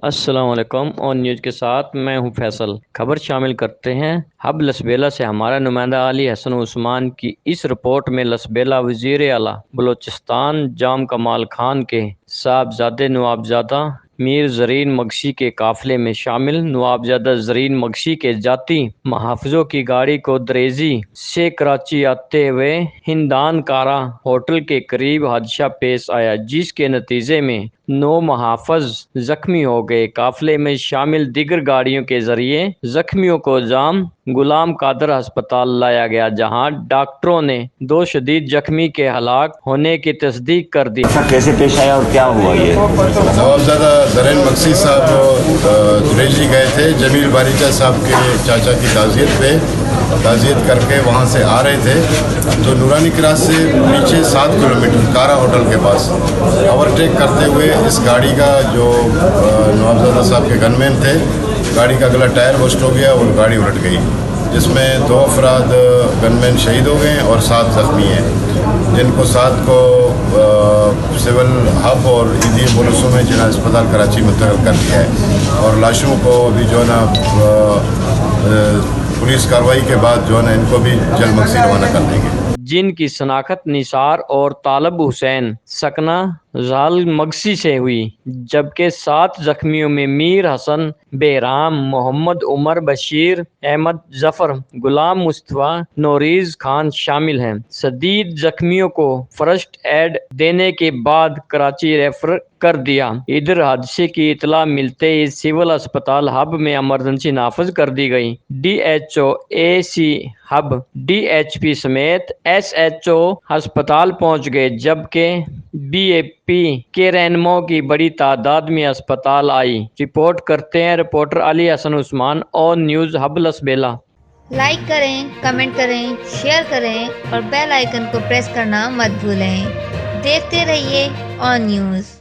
السلام علیکم، آن نیوز کے ساتھ میں ہوں فیصل۔ خبر شامل کرتے ہیں۔ ہب لسبیلا سے ہمارا نمائندہ علی حسن عثمان کی اس رپورٹ میں لسبیلا وزیر اعلیٰ بلوچستان جام کمال خان کے صاحبزادے نوابزادہ میر زرین مگسی کے قافلے میں شامل نوابزادہ زرین مگسی کے ذاتی محافظوں کی گاڑی کو دریزی سے کراچی آتے ہوئے ہندان کارا ہوٹل کے قریب حادثہ پیش آیا، جس کے نتیجے میں 9 محافظ زخمی ہو گئے۔ قافلے میں شامل دیگر گاڑیوں کے ذریعے زخمیوں کو جام غلام قادر ہسپتال لایا گیا، جہاں ڈاکٹروں نے 2 شدید زخمی کے ہلاک ہونے کی تصدیق کر دی۔ کیسے پیش آیا اور کیا ہوا؟ یہ نوابزادہ زرین مگسی صاحب دریجی گئے تھے جمیل باریچہ صاحب کے چاچا کی تعزیت کر کے وہاں سے آ رہے تھے تو نورانی کراس سے پیچھے 7 کلومیٹر کارا ہوٹل کے پاس اوورٹیک کرتے ہوئے اس گاڑی کا جو نوابزادہ صاحب کے گن مین تھے، گاڑی کا اگلا ٹائر بسٹ ہو گیا اور گاڑی الٹ گئی، جس میں 2 افراد گن مین شہید ہو گئے اور 7 زخمی ہیں، جن کو 7 کو سول ہب اور ایدھی پولیسوں میں جنرل اسپتال کراچی منتقل کر دیا ہے، اور لاشوں کو بھی جو ہے نا پولیس کارروائی کے بعد جو ہے نا ان کو بھی جلد مگسی روانہ کر دیں گے، جن کی شناخت نثار اور طالب حسین سکنہ زال مگسی سے ہوئی، جبکہ 7 زخمیوں میں میر حسن بہرام، محمد عمر، بشیر احمد ظفر، غلام مصطفیٰ، نوریز خان شامل ہیں۔ شدید زخمیوں کو فرسٹ ایڈ دینے کے بعد کراچی ریفر کر دیا۔ ادھر حادثے کی اطلاع ملتے ہی سول اسپتال ہب میں ایمرجنسی نافذ کر دی گئی۔ ڈی ایچ او اے سی ہب، ڈی ایچ پی سمیت ایس ایچ او ہسپتال پہنچ گئے، جبکہ بی اے پی کے رہنماؤں کی بڑی تعداد میں ہسپتال آئی۔ رپورٹ کرتے ہیں رپورٹر علی حسن عثمان، آن نیوز ہب لسبیلا۔ لائک کریں، کمنٹ کریں، شیئر کریں اور بیل آئیکن کو پریس کرنا مت بھولیں۔ دیکھتے رہیے آن نیوز۔